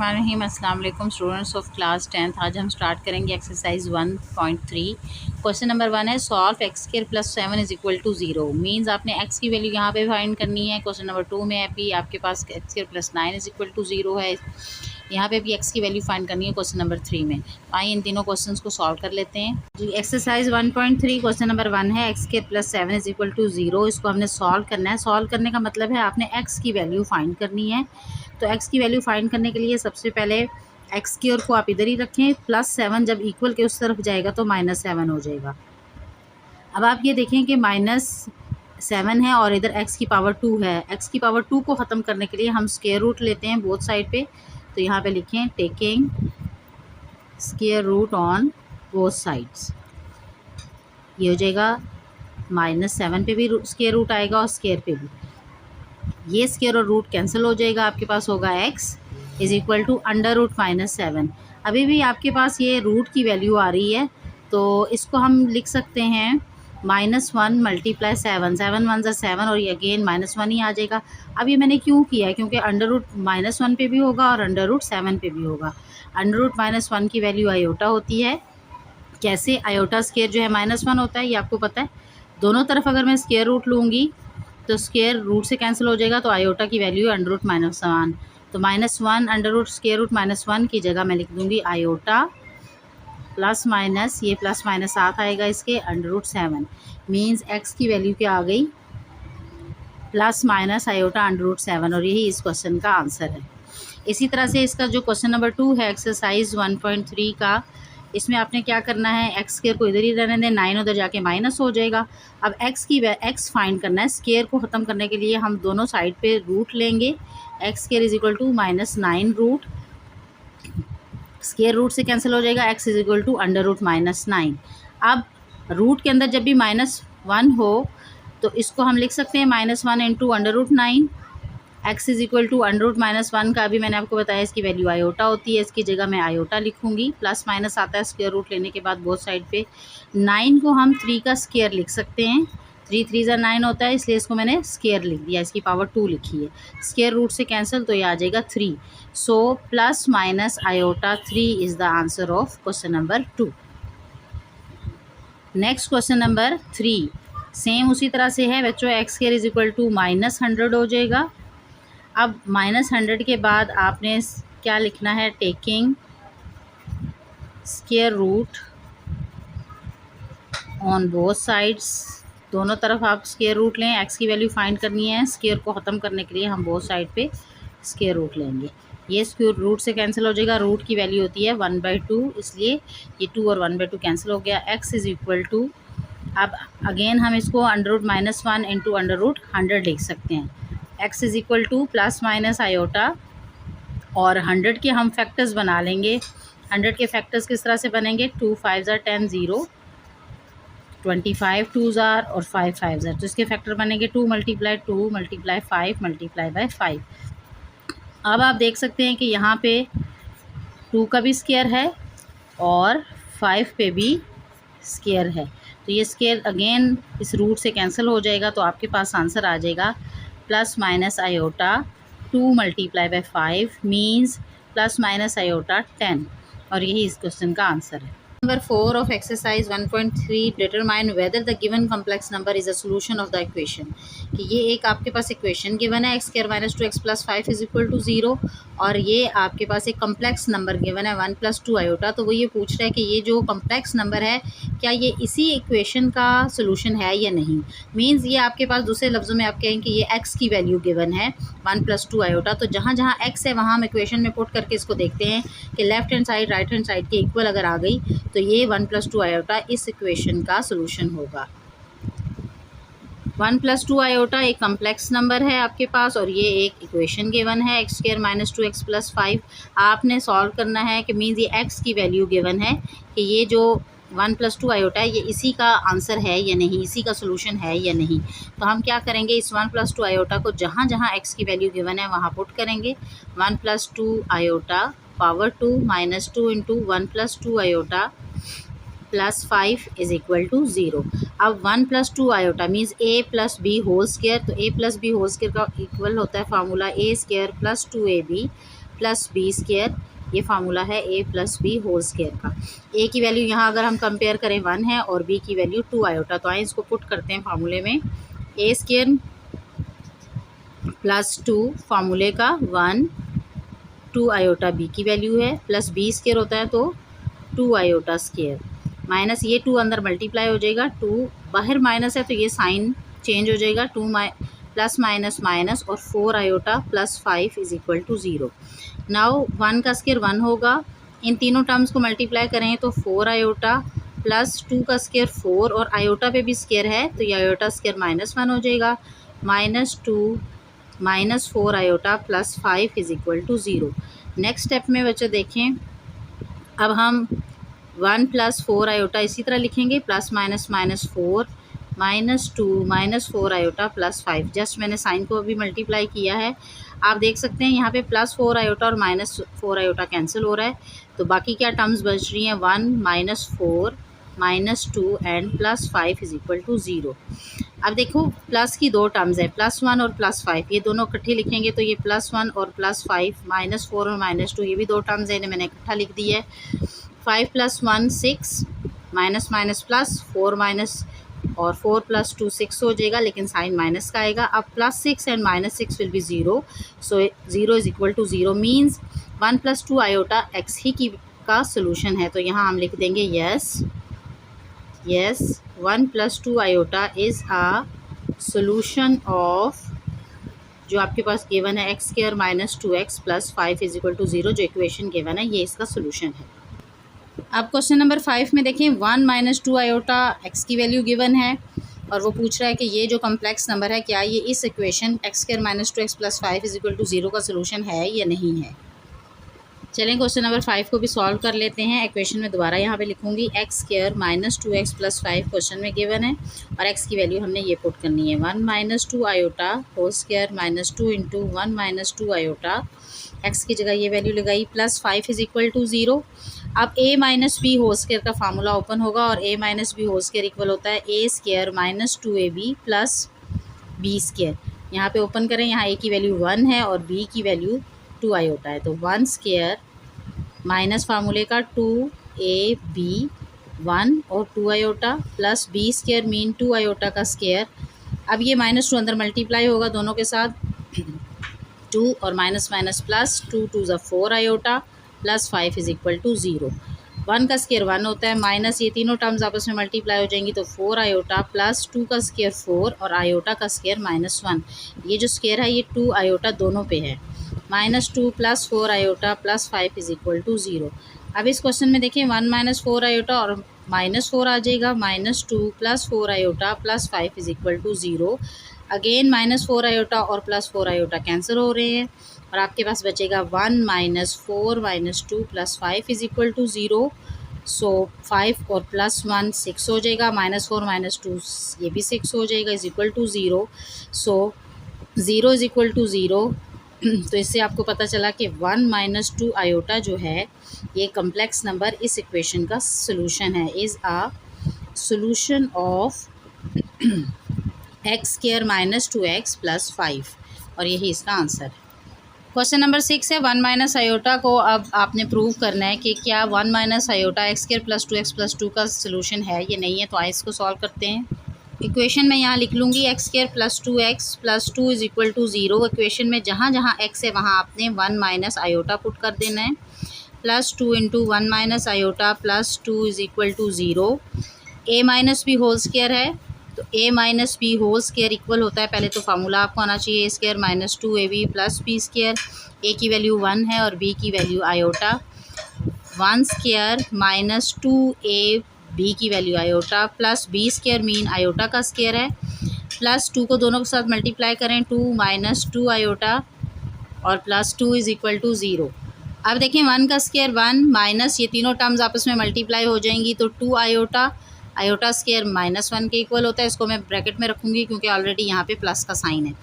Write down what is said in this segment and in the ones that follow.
बिस्मिल्लाहिर्रहमानिर्रहीम। अस्सलाम वालेकुम स्टूडेंट्स ऑफ क्लास 10th। आज हम स्टार्ट करेंगे एक्सरसाइज 1.3। क्वेश्चन नंबर 1 है solve x square plus 7 is equal to 0। Means आपने एक्स की वैल्यू यहाँ पे फाइंड करनी है। क्वेश्चन नंबर 2 में अभी आपके पास x square plus 9 is equal to 0 है। यहाँ पे भी एक्स की वैल्यू फाइंड करनी है क्वेश्चन नंबर 3 में। आइए इन तीनों क्वेश्चंस को सॉल्व कर लेते हैं जी। एक्सरसाइज 1.3 क्वेश्चन नंबर 1 है x square plus 7 is equal to 0। इसको हमने सॉल्व करना है। सॉल्व करने का मतलब है आपने एक्स की वैल्यू फाइंड करनी है। तो एक्स की वैल्यू फाइंड करने के लिए सबसे पहले एक्स स्क्वायर को आप इधर ही रखें, प्लस 7 जब इक्वल के उस तरफ जाएगा तो -7 हो जाएगा। अब आप ये देखें कि -7 है और इधर एक्स की पावर 2 है। एक्स की पावर 2 को ख़त्म करने के लिए हम स्क्वायर रूट लेते हैं बोथ साइड पे। तो यहाँ पे लिखें taking square root on both sides. ये हो जाएगा -7 पे भी स्क्वायर रूट आएगा और स्क्वायर पे भी। ये स्क्वायर और रूट कैंसिल हो जाएगा, आपके पास होगा x is equal to under root -7। अभी भी आपके पास ये रूट की वैल्यू आ रही है तो इसको हम लिख सकते हैं -1 मल्टीप्लाई 7, 7 1 ज़ा 7 और ये अगेन -1 ही आ जाएगा। अब ये मैंने क्यों किया है, क्योंकि अंडर रूट -1 पे भी होगा और अंडर रूट 7 पे भी होगा। अंडर रूट -1 की वैल्यू आयोटा होती है। कैसे? आयोटा स्क्वायर जो है -1 होता है, ये आपको पता है। दोनों तरफ अगर मैं स्क्वायर रूट लूँगी तो स्क्वायर रूट से कैंसिल हो जाएगा, तो आयोटा की वैल्यू अंडर रूट -1। तो -1 अंडर रूट स्क्वायर रूट -1 की जगह मैं लिख दूँगी आयोटा प्लस माइनस, ये प्लस माइनस साथ आएगा इसके अंडर रूट 7। मीन्स एक्स की वैल्यू क्या आ गई? Plus minus iota under root 7 और यही इस क्वेश्चन का आंसर है। इसी तरह से इसका जो क्वेश्चन नंबर 2 है एक्सरसाइज 1.3 का, इसमें आपने क्या करना है, एक्स स्क्वायर को इधर ही रहने दें, 9 उधर जाके माइनस हो जाएगा। अब एक्स फाइंड करना है। स्क्वायर को ख़त्म करने के लिए हम दोनों साइड पे रूट लेंगे। X square is equal to -9 root, square root से कैंसिल हो जाएगा, x is equal to under root -9। अब रूट के अंदर जब भी -1 हो तो इसको हम लिख सकते हैं -1 into under root 9। X is equal to under root -1 का अभी मैंने आपको बताया इसकी वैल्यू आयोटा होती है। इसकी जगह मैं आयोटा लिखूंगी। प्लस माइनस आता है स्क्वायर रूट लेने के बाद बोथ साइड पे। 9 को हम 3 का स्क्वायर लिख सकते हैं। 3 3 ज़ा 9 होता है, इसलिए इसको मैंने स्क्वायर लिख दिया। इसकी पावर 2 लिखी है। स्क्वायर रूट से कैंसिल तो ये आ जाएगा 3। So plus minus iota 3 is the answer of question number 2। Next question number 3 same उसी तरह से है बच्चों। X square is equal to -100 हो जाएगा। अब -100 के बाद आपने क्या लिखना है, taking square root on both sides. दोनों तरफ आप स्क्वायर रूट लें। एक्स की वैल्यू फाइंड करनी है। स्क्वायर को ख़त्म करने के लिए हम बोथ साइड पे स्क्वायर रूट लेंगे। ये स्क्वायर रूट से कैंसिल हो जाएगा। रूट की वैल्यू होती है 1/2, इसलिए ये 2 और 1/2 कैंसिल हो गया। एक्स इज़ इक्वल टू, अब अगेन हम इसको under root -1 into under root 100 लिख सकते हैं। X is equal to plus minus iota और 100 के हम फैक्टर्स बना लेंगे। 100 के फैक्टर्स किस तरह से बनेंगे? 2 5 ज़ार 10 0, 25 2 ज़ार और 5 5 ज़ार। तो इसके फैक्टर बनेंगे 2 मल्टीप्लाई 2 मल्टीप्लाई 5 मल्टीप्लाई बाय 5। अब आप देख सकते हैं कि यहाँ पे 2 का भी स्क्वायर है और 5 पे भी स्क्वायर है। तो ये स्क्वायर अगेन इस रूट से कैंसिल हो जाएगा, तो आपके पास आंसर आ जाएगा plus minus iota 2 multiply by 5 means plus minus iota 10 और यही इस क्वेश्चन का आंसर है। Number 4 of exercise 1.3 determine whether the given complex number is a solution of the equation. कि ये एक आपके पास इक्वेशन गिवन है, x square minus 2x plus 5 is equal to 0 और ये आपके पास एक कम्प्लेक्स नंबर गिवन है 1 + 2 आयोटा। तो वो ये पूछ रहा है कि ये जो कम्प्लेक्स नंबर है क्या ये इसी इक्वेशन का सोल्यूशन है या नहीं। मीन्स ये आपके पास दूसरे लफ्ज़ों में आप कहें कि ये एक्स की वैल्यू गिवन है 1 + 2 आयोटा। तो जहाँ जहाँ एक्स है वहाँ हम इक्वेशन में पुट करके इसको देखते हैं कि left hand side right hand side के इक्वल अगर आ गई तो ये 1 + 2 आयोटा इस इक्वेशन का सोल्यूशन होगा। 1 + 2 आयोटा एक कम्प्लेक्स नंबर है आपके पास और ये एक इक्वेशन गिवन है x square minus 2x plus 5। आपने सॉल्व करना है कि मीन्स ये एक्स की वैल्यू गिवन है कि ये जो 1 + 2 आयोटा है ये इसी का आंसर है या नहीं, इसी का सोल्यूशन है या नहीं। तो हम क्या करेंगे, इस 1 + 2 आयोटा को जहाँ जहाँ एक्स की वैल्यू गिवन है वहाँ पुट करेंगे। 1 + 2 iota power 2 -2 into 1 + 2 iota plus 5 is equal to 0। अब 1 + 2 iota means a + b whole square. तो a + b होल स्क्वायर का इक्वल होता है formula a² + 2ab plus B square, ये फार्मूला है A plus B whole square का। A की value यहाँ अगर हम कंपेयर करें 1 है और बी की वैल्यू 2 आयोटा, तो आए इसको पुट करते हैं फार्मूले में। ए स्केयर प्लस 2 फार्मूले का 1, 2 आयोटा बी की वैल्यू है, प्लस बी स्केयर होता है तो 2 आयोटा स्केयर, माइनस ये 2 अंदर मल्टीप्लाई हो जाएगा, 2 बाहर माइनस है तो ये साइन चेंज हो जाएगा, 2 प्लस माइनस माइनस और 4 iota plus 5 is equal to 0। Now 1 का स्केयर 1 होगा, इन तीनों टर्म्स को मल्टीप्लाई करें तो 4 आयोटा प्लस 2 का स्केयर 4 और आयोटा पे भी स्केयर है तो ये आयोटा स्केयर -1 हो जाएगा, -2 -4 iota plus 5 is equal to 0। Next step में बच्चे देखें, अब हम 1 + 4 आयोटा इसी तरह लिखेंगे, plus minus -4 -2 -4 iota plus 5। Just मैंने साइन को अभी मल्टीप्लाई किया है, आप देख सकते हैं यहाँ पे +4 आयोटा और -4 आयोटा कैंसिल हो रहा है, तो बाकी क्या टर्म्स बच रही हैं, 1 -4 -2 and plus 5 is equal to 0। अब देखो प्लस की 2 टर्म्स है, +1 और +5, ये दोनों इकट्ठे लिखेंगे तो ये +1 और +5, -4 और -2 ये भी 2 टर्म्स है, इन्हें मैंने इकट्ठा लिख दिया है। 5 + 1 6, माइनस माइनस प्लस 4 माइनस और 4 + 2 6 हो जाएगा, लेकिन साइन माइनस का आएगा। अब +6 and -6 will be 0, so 0 is equal to 0 means 1 + 2 iota x ही की का सोल्यूशन है, तो यहाँ हम लिख देंगे yes 1 + 2 iota is a solution of, जो आपके पास गिवन है x² - 2x + 5 is equal to 0, जो इक्वेशन गिवन है ये इसका सोल्यूशन है। अब क्वेश्चन नंबर 5 में देखें, 1 - 2 आयोटा x की वैल्यू गिवन है और वो पूछ रहा है कि ये जो कम्प्लेक्स नंबर है क्या ये इस equation x² - 2x + 5 is equal to 0 का सोल्यूशन है या नहीं है। चलें क्वेश्चन नंबर 5 को भी सॉल्व कर लेते हैं। इक्वेशन में दोबारा यहाँ पे लिखूँगी x² - 2x + 5 क्वेश्चन में गिवन है और x की वैल्यू हमने ये पुट करनी है, 1 - 2 iota whole square -2 × 1 - 2 iota, x की जगह ये वैल्यू लगाई, प्लस 5 इज इक्वल टू 0। अब a - b होल स्क्वायर का फार्मूला ओपन होगा और a - b whole square equal होता है a² - 2ab प्लस b²। यहाँ पे ओपन करें, यहाँ a की वैल्यू 1 है और b की वैल्यू 2 आयोटा है, तो 1² माइनस फार्मूले का 2ab 1 और 2 iota plus b² mean 2 iota का स्क्वायर। अब ये -2 अंदर मल्टीप्लाई होगा दोनों के साथ, 2 और माइनस माइनस प्लस 2 2 ज़ा 4 iota plus 5 is equal to 0। 1 का स्क्वायर 1 होता है, माइनस ये तीनों टर्म्स आपस में मल्टीप्लाई हो जाएंगी तो 4 आयोटा प्लस 2 का स्क्वायर 4 और आयोटा का स्क्वायर -1। ये जो स्क्वायर है ये 2 आयोटा दोनों पे है, -2 plus 4 iota plus 5 is equal to 0। अब इस क्वेश्चन में देखें 1 - 4 आयोटा और -4 आ जाएगा, -2 plus 4 iota plus 5 is equal to 0। Again -4 iota और +4 आयोटा कैंसिल हो रहे हैं और आपके पास बचेगा 1 - 4 - 2 प्लस 5 इज इक्वल टू 0। सो 5 और +1 6 हो जाएगा, -4 - 2 ये भी 6 हो जाएगा, is equal to 0। So 0 is equal to 0। तो इससे आपको पता चला कि 1 - 2 आयोटा जो है ये कम्प्लेक्स नंबर इस इक्वेशन का सोल्यूशन है, is a solution of x² - 2x + 5 और यही इसका आंसर है। क्वेश्चन नंबर 6 है, 1 - आयोटा को अब आपने प्रूव करना है कि क्या 1 - आयोटा x² + 2x + 2 का सोल्यूशन है या नहीं है, तो आइए इसको सॉल्व करते हैं। इक्वेशन में यहाँ लिख लूँगी x² + 2x + 2 is equal to 0। Equation में जहाँ जहाँ x है वहाँ आपने 1 - आयोटा पुट कर देना है, +2 × 1 - iota plus 2 is equal to 0। a - b whole square है तो a - b whole square equal होता है, पहले तो फार्मूला आपको आना चाहिए a² - 2ab plus b²। a की वैल्यू 1 है और b की वैल्यू आयोटा, 1² - 2ab की value iota plus b² mean iota का स्क्वायर है, प्लस 2 को दोनों के साथ मल्टीप्लाई करें, 2 - 2 आयोटा और प्लस 2 इज इक्वल टू 0। अब देखें 1 का स्क्वायर 1 माइनस ये तीनों टर्म्स आपस में मल्टीप्लाई हो जाएंगी तो 2 आयोटा, आयोटा स्क्वायर -1 के इक्वल होता है, इसको मैं ब्रैकेट में रखूँगी क्योंकि ऑलरेडी यहाँ पे प्लस का साइन है,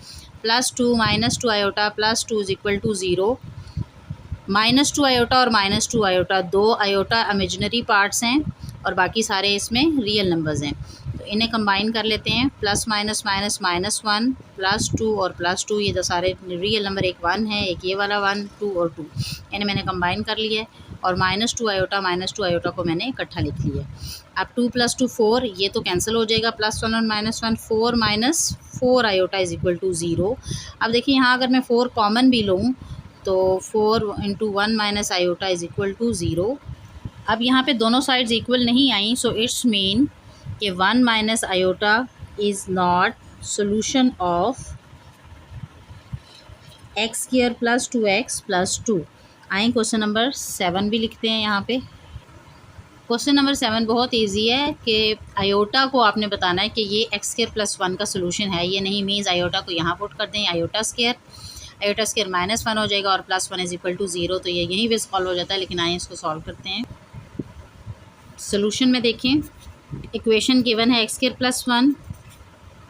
+2 - 2 iota plus 2 is equal to 0। -2 iota और -2 आयोटा, 2 आयोटा इमेजिनरी पार्ट्स हैं और बाकी सारे इसमें रियल नंबर्स हैं, तो इन्हें कंबाइन कर लेते हैं, plus minus minus minus 1 plus 2 और प्लस 2, ये तो सारे रियल नंबर, एक 1 है, एक ये वाला 1, 2 और 2, इन्हें मैंने कंबाइन कर लिया है। और -2 आयोटा को मैंने इकट्ठा लिख लिया। अब 2 + 2 4, ये तो कैंसिल हो जाएगा, +1 और -1, 4 - 4 आयोटा इज़ इक्वल टू 0। अब देखिए यहाँ अगर मैं 4 कॉमन भी लूँ तो 4 × 1 - आयोटा इज़ इक्वल टू 0। अब यहाँ पे दोनों साइड्स इक्वल नहीं आई, सो इट्स मीन कि 1 - iota is not solution of x² + 2x + 2। आए क्वेश्चन नंबर 7 भी लिखते हैं यहाँ पे। क्वेश्चन नंबर 7 बहुत इजी है कि आयोटा को आपने बताना है कि ये x² + 1 का सोल्यूशन है, ये नहीं। मीन्स आयोटा को यहाँ पुट कर दें, आयोटा स्क्वायर -1 हो जाएगा और +1 इज़ इक्वल टू 0, तो ये यहीं पे सॉल्व हो जाता है। लेकिन आइए इसको सॉल्व करते हैं। सोल्यूशन में देखें, इक्वेशन गिवन है x² + 1,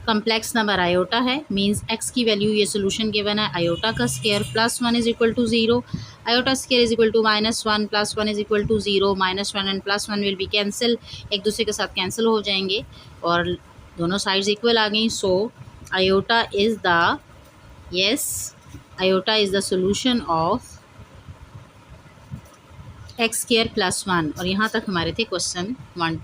कम्प्लेक्स नंबर आयोटा है, मींस x की वैल्यू, ये सोल्यूशन गिवन है, आयोटा का square +1 is equal to 0, iota square is equal to -1 +1 is equal to 0, -1 and +1 will be cancel, एक दूसरे के साथ कैंसिल हो जाएंगे और दोनों साइड्स इक्वल आ गई। So iota is the, yes, iota is the solution of x² + 1। और यहाँ तक हमारे थे क्वेश्चन 1।